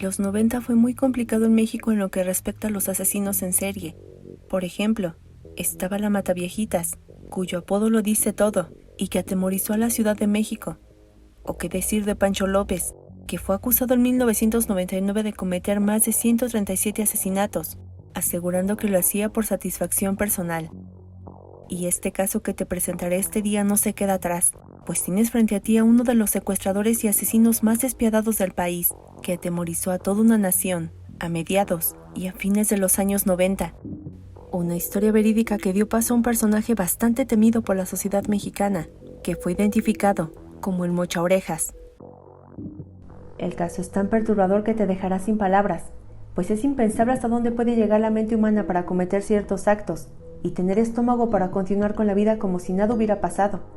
Los 90 fue muy complicado en México en lo que respecta a los asesinos en serie. Por ejemplo, estaba la Mataviejitas, cuyo apodo lo dice todo, y que atemorizó a la Ciudad de México. O qué decir de Pancho López, que fue acusado en 1999 de cometer más de 137 asesinatos, asegurando que lo hacía por satisfacción personal. Y este caso que te presentaré este día no se queda atrás, pues tienes frente a ti a uno de los secuestradores y asesinos más despiadados del país, que atemorizó a toda una nación, a mediados y a fines de los años 90. Una historia verídica que dio paso a un personaje bastante temido por la sociedad mexicana, que fue identificado como el Mochaorejas. El caso es tan perturbador que te dejará sin palabras, pues es impensable hasta dónde puede llegar la mente humana para cometer ciertos actos y tener estómago para continuar con la vida como si nada hubiera pasado.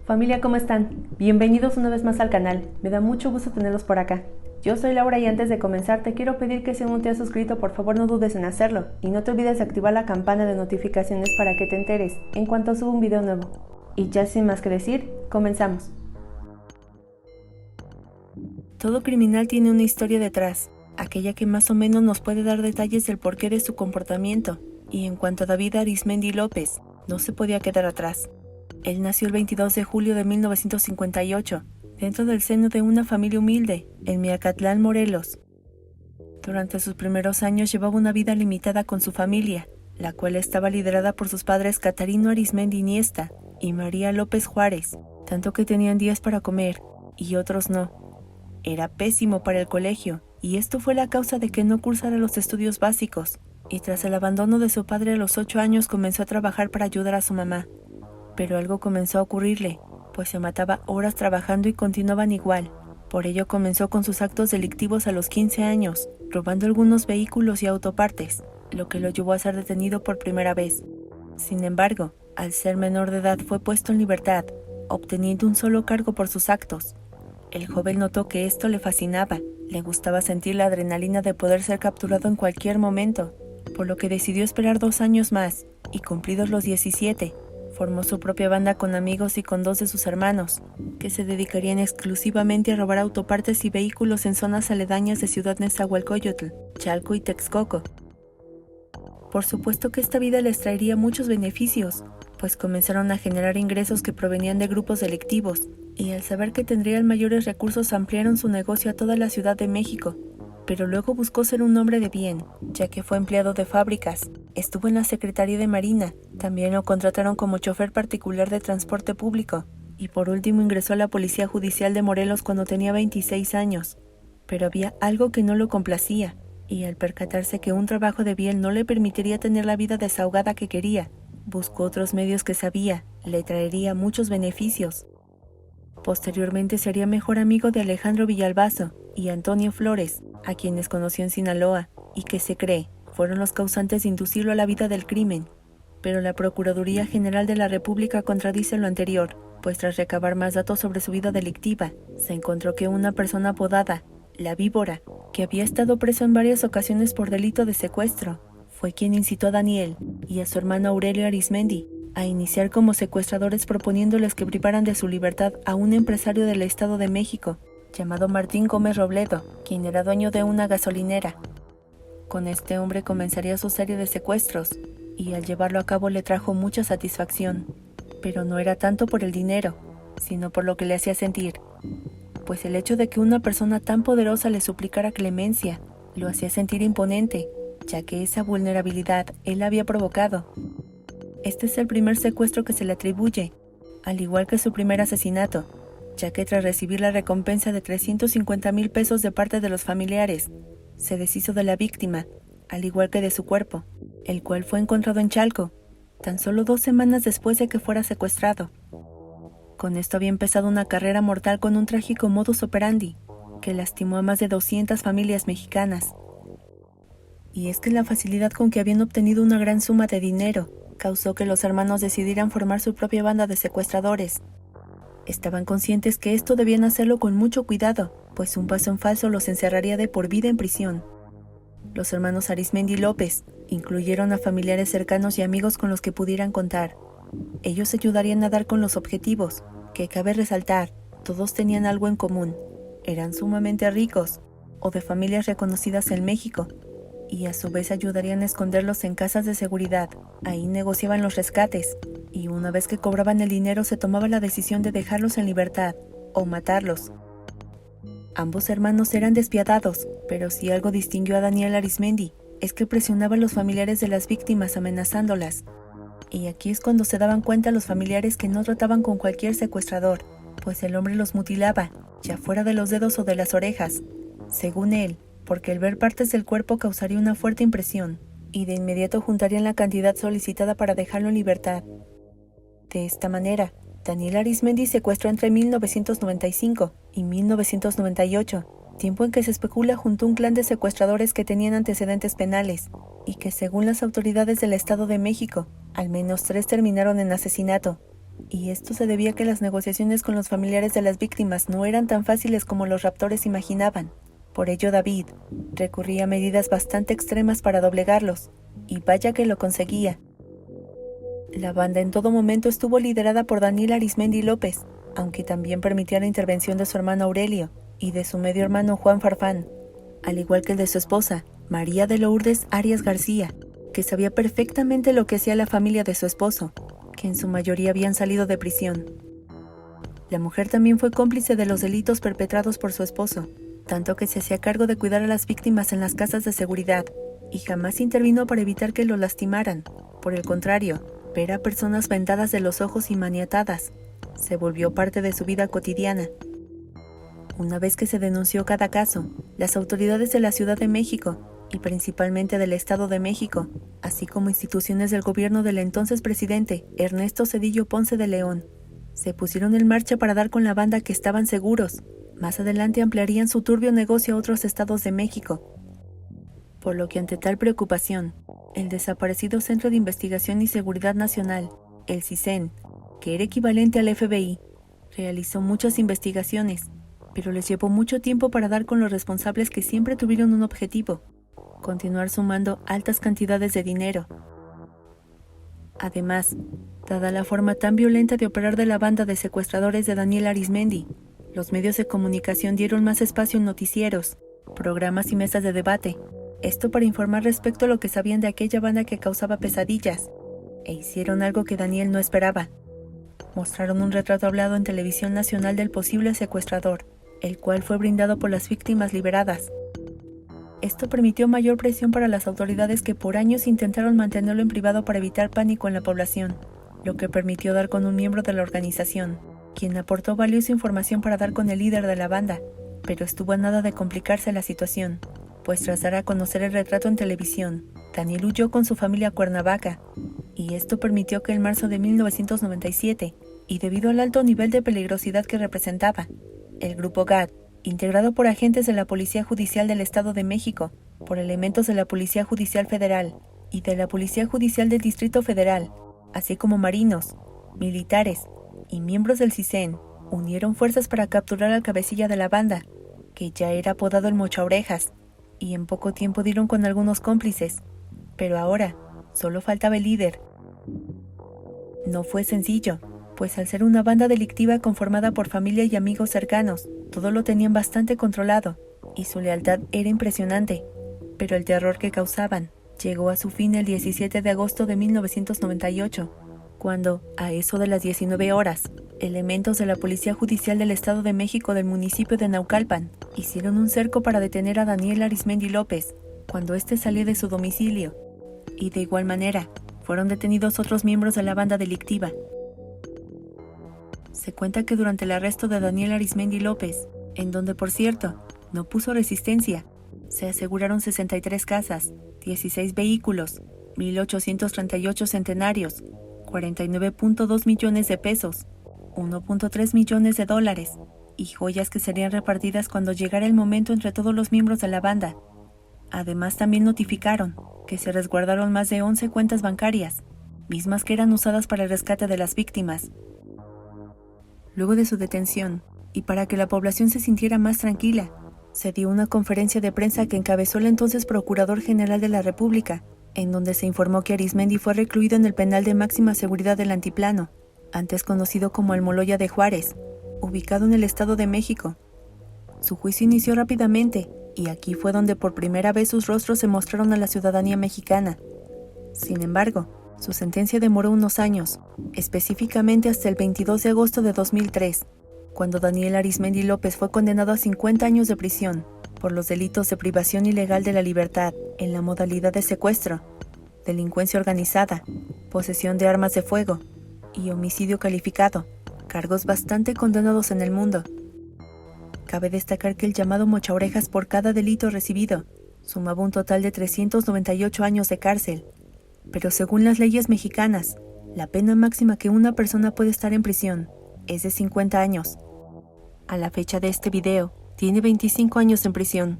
Familia, ¿cómo están? Bienvenidos una vez más al canal, me da mucho gusto tenerlos por acá. Yo soy Laura y antes de comenzar te quiero pedir que si aún no te has suscrito, por favor no dudes en hacerlo y no te olvides de activar la campana de notificaciones para que te enteres en cuanto suba un video nuevo. Y ya sin más que decir, comenzamos. Todo criminal tiene una historia detrás, aquella que más o menos nos puede dar detalles del porqué de su comportamiento. Y en cuanto a David Arismendi López, no se podía quedar atrás. Él nació el 22 de julio de 1958, dentro del seno de una familia humilde, en Miacatlán, Morelos. Durante sus primeros años llevaba una vida limitada con su familia, la cual estaba liderada por sus padres Catarino Arismendi Iniesta y María López Juárez, tanto que tenían días para comer, y otros no. Era pésimo para el colegio, y esto fue la causa de que no cursara los estudios básicos, y tras el abandono de su padre a los 8 años comenzó a trabajar para ayudar a su mamá. Pero algo comenzó a ocurrirle, pues se mataba horas trabajando y continuaban igual. Por ello comenzó con sus actos delictivos a los 15 años, robando algunos vehículos y autopartes, lo que lo llevó a ser detenido por primera vez. Sin embargo, al ser menor de edad fue puesto en libertad, obteniendo un solo cargo por sus actos. El joven notó que esto le fascinaba, le gustaba sentir la adrenalina de poder ser capturado en cualquier momento, por lo que decidió esperar 2 años más, y cumplidos los 17, formó su propia banda con amigos y con 2 de sus hermanos, que se dedicarían exclusivamente a robar autopartes y vehículos en zonas aledañas de Ciudad Nezahualcóyotl, Chalco y Texcoco. Por supuesto que esta vida les traería muchos beneficios, pues comenzaron a generar ingresos que provenían de grupos delictivos, y al saber que tendrían mayores recursos ampliaron su negocio a toda la Ciudad de México. Pero luego buscó ser un hombre de bien, ya que fue empleado de fábricas, estuvo en la Secretaría de Marina, también lo contrataron como chofer particular de transporte público, y por último ingresó a la Policía Judicial de Morelos cuando tenía 26 años. Pero había algo que no lo complacía, y al percatarse que un trabajo de bien no le permitiría tener la vida desahogada que quería, buscó otros medios que sabía le traería muchos beneficios. Posteriormente sería mejor amigo de Alejandro Villalbazo y Antonio Flores, a quienes conoció en Sinaloa, y que se cree fueron los causantes de inducirlo a la vida del crimen. Pero la Procuraduría General de la República contradice lo anterior, pues tras recabar más datos sobre su vida delictiva, se encontró que una persona apodada La Víbora, que había estado preso en varias ocasiones por delito de secuestro, fue quien incitó a Daniel y a su hermano Aurelio Arismendi a iniciar como secuestradores proponiéndoles que privaran de su libertad a un empresario del Estado de México, llamado Martín Gómez Robledo, quien era dueño de una gasolinera. Con este hombre comenzaría su serie de secuestros, y al llevarlo a cabo le trajo mucha satisfacción, pero no era tanto por el dinero, sino por lo que le hacía sentir, pues el hecho de que una persona tan poderosa le suplicara clemencia, lo hacía sentir imponente, ya que esa vulnerabilidad él la había provocado. Este es el primer secuestro que se le atribuye, al igual que su primer asesinato, ya que tras recibir la recompensa de 350,000 pesos de parte de los familiares, se deshizo de la víctima, al igual que de su cuerpo, el cual fue encontrado en Chalco, tan solo 2 semanas después de que fuera secuestrado. Con esto había empezado una carrera mortal con un trágico modus operandi, que lastimó a más de 200 familias mexicanas. Y es que la facilidad con que habían obtenido una gran suma de dinero causó que los hermanos decidieran formar su propia banda de secuestradores. Estaban conscientes que esto debían hacerlo con mucho cuidado, pues un paso en falso los encerraría de por vida en prisión. Los hermanos Arismendi López incluyeron a familiares cercanos y amigos con los que pudieran contar. Ellos ayudarían a dar con los objetivos, que cabe resaltar, todos tenían algo en común. Eran sumamente ricos, o de familias reconocidas en México, y a su vez ayudarían a esconderlos en casas de seguridad. Ahí negociaban los rescates, y una vez que cobraban el dinero se tomaba la decisión de dejarlos en libertad o matarlos. Ambos hermanos eran despiadados, pero si algo distinguió a Daniel Arizmendi es que presionaba a los familiares de las víctimas amenazándolas. Y aquí es cuando se daban cuenta los familiares que no trataban con cualquier secuestrador, pues el hombre los mutilaba, ya fuera de los dedos o de las orejas, según él, porque el ver partes del cuerpo causaría una fuerte impresión, y de inmediato juntarían la cantidad solicitada para dejarlo en libertad. De esta manera, Daniel Arizmendi secuestró entre 1995 y 1998, tiempo en que se especula junto a un clan de secuestradores que tenían antecedentes penales, y que según las autoridades del Estado de México, al menos 3 terminaron en asesinato. Y esto se debía a que las negociaciones con los familiares de las víctimas no eran tan fáciles como los raptores imaginaban. Por ello David recurría a medidas bastante extremas para doblegarlos, y vaya que lo conseguía. La banda en todo momento estuvo liderada por Daniel Arizmendi López, aunque también permitía la intervención de su hermano Aurelio y de su medio hermano Juan Farfán, al igual que el de su esposa, María de Lourdes Arias García, que sabía perfectamente lo que hacía la familia de su esposo, que en su mayoría habían salido de prisión. La mujer también fue cómplice de los delitos perpetrados por su esposo, tanto que se hacía cargo de cuidar a las víctimas en las casas de seguridad, y jamás intervino para evitar que lo lastimaran. Por el contrario, ver a personas vendadas de los ojos y maniatadas se volvió parte de su vida cotidiana. Una vez que se denunció cada caso, las autoridades de la Ciudad de México, y principalmente del Estado de México, así como instituciones del gobierno del entonces presidente Ernesto Zedillo Ponce de León, se pusieron en marcha para dar con la banda que estaban seguros. Más adelante ampliarían su turbio negocio a otros estados de México. Por lo que ante tal preocupación, el desaparecido Centro de Investigación y Seguridad Nacional, el CISEN, que era equivalente al FBI, realizó muchas investigaciones, pero les llevó mucho tiempo para dar con los responsables que siempre tuvieron un objetivo: continuar sumando altas cantidades de dinero. Además, dada la forma tan violenta de operar de la banda de secuestradores de Daniel Arizmendi, los medios de comunicación dieron más espacio en noticieros, programas y mesas de debate, esto para informar respecto a lo que sabían de aquella banda que causaba pesadillas, e hicieron algo que Daniel no esperaba. Mostraron un retrato hablado en televisión nacional del posible secuestrador, el cual fue brindado por las víctimas liberadas. Esto permitió mayor presión para las autoridades, que por años intentaron mantenerlo en privado para evitar pánico en la población, lo que permitió dar con un miembro de la organización, quien aportó valiosa información para dar con el líder de la banda, pero estuvo a nada de complicarse la situación, pues tras dar a conocer el retrato en televisión, Daniel huyó con su familia a Cuernavaca, y esto permitió que en marzo de 1997, y debido al alto nivel de peligrosidad que representaba, el Grupo GAD, integrado por agentes de la Policía Judicial del Estado de México, por elementos de la Policía Judicial Federal y de la Policía Judicial del Distrito Federal, así como marinos, militares y miembros del CISEN, unieron fuerzas para capturar al cabecilla de la banda, que ya era apodado el Mochaorejas, y en poco tiempo dieron con algunos cómplices, pero ahora solo faltaba el líder. No fue sencillo, pues al ser una banda delictiva conformada por familia y amigos cercanos, todo lo tenían bastante controlado, y su lealtad era impresionante, pero el terror que causaban llegó a su fin el 17 de agosto de 1998, cuando, a eso de las 19 horas, elementos de la Policía Judicial del Estado de México del municipio de Naucalpan hicieron un cerco para detener a Daniel Arizmendi López cuando éste salió de su domicilio, y de igual manera fueron detenidos otros miembros de la banda delictiva. Se cuenta que durante el arresto de Daniel Arizmendi López, en donde por cierto no puso resistencia, se aseguraron 63 casas, 16 vehículos, 1,838 centenarios, 49.2 millones de pesos, 1.3 millones de dólares y joyas que serían repartidas cuando llegara el momento entre todos los miembros de la banda. Además, también notificaron que se resguardaron más de 11 cuentas bancarias, mismas que eran usadas para el rescate de las víctimas. Luego de su detención, y para que la población se sintiera más tranquila, se dio una conferencia de prensa que encabezó el entonces Procurador General de la República, en donde se informó que Arizmendi fue recluido en el penal de máxima seguridad del Altiplano, antes conocido como Almoloya de Juárez, ubicado en el Estado de México. Su juicio inició rápidamente, y aquí fue donde por primera vez sus rostros se mostraron a la ciudadanía mexicana. Sin embargo, su sentencia demoró unos años, específicamente hasta el 22 de agosto de 2003, cuando Daniel Arizmendi López fue condenado a 50 años de prisión por los delitos de privación ilegal de la libertad en la modalidad de secuestro, delincuencia organizada, posesión de armas de fuego y homicidio calificado, cargos bastante condenados en el mundo. Cabe destacar que el llamado mochaorejas por cada delito recibido sumaba un total de 398 años de cárcel, pero según las leyes mexicanas, la pena máxima que una persona puede estar en prisión es de 50 años. A la fecha de este video, tiene 25 años en prisión.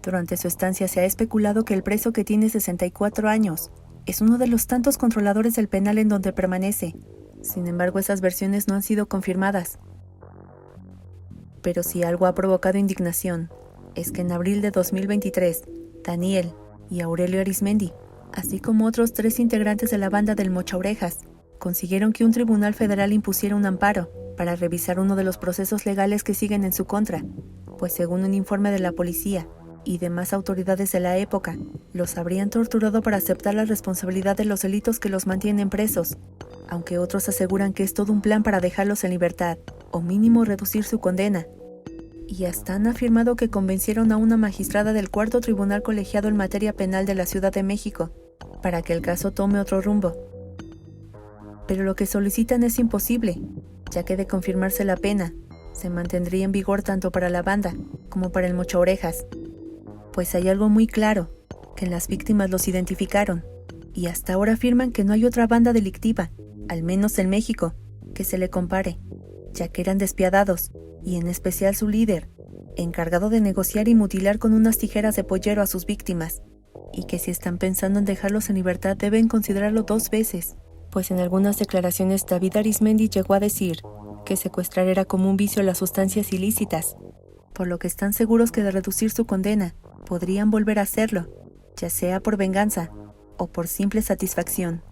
Durante su estancia se ha especulado que el preso, que tiene 64 años, es uno de los tantos controladores del penal en donde permanece. Sin embargo, esas versiones no han sido confirmadas. Pero si algo ha provocado indignación, es que en abril de 2023, Daniel y Aurelio Arizmendi, así como otros 3 integrantes de la banda del Mochaorejas, consiguieron que un tribunal federal impusiera un amparo para revisar uno de los procesos legales que siguen en su contra, pues según un informe de la policía y demás autoridades de la época, los habrían torturado para aceptar la responsabilidad de los delitos que los mantienen presos, aunque otros aseguran que es todo un plan para dejarlos en libertad, o mínimo reducir su condena. Y hasta han afirmado que convencieron a una magistrada del Cuarto Tribunal Colegiado en materia penal de la Ciudad de México para que el caso tome otro rumbo. Pero lo que solicitan es imposible, ya que de confirmarse la pena, se mantendría en vigor tanto para la banda como para el Mochaorejas, pues hay algo muy claro, que las víctimas los identificaron, y hasta ahora afirman que no hay otra banda delictiva, al menos en México, que se le compare, ya que eran despiadados, y en especial su líder, encargado de negociar y mutilar con unas tijeras de pollero a sus víctimas, y que si están pensando en dejarlos en libertad deben considerarlo 2 veces, pues en algunas declaraciones David Arizmendi llegó a decir que secuestrar era como un vicio a las sustancias ilícitas, por lo que están seguros que de reducir su condena, podrían volver a hacerlo, ya sea por venganza o por simple satisfacción.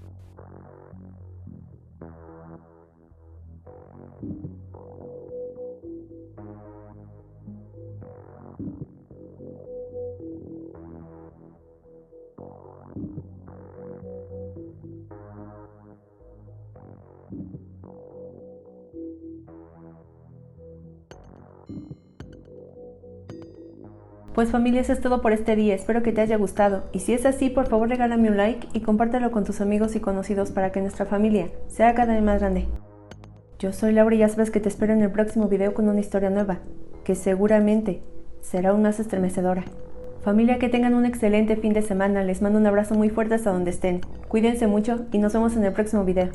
Pues familia, eso es todo por este día, espero que te haya gustado, y si es así, por favor regálame un like y compártelo con tus amigos y conocidos para que nuestra familia sea cada vez más grande. Yo soy Laura y ya sabes que te espero en el próximo video con una historia nueva, que seguramente será aún más estremecedora. Familia, que tengan un excelente fin de semana, les mando un abrazo muy fuerte hasta donde estén, cuídense mucho y nos vemos en el próximo video.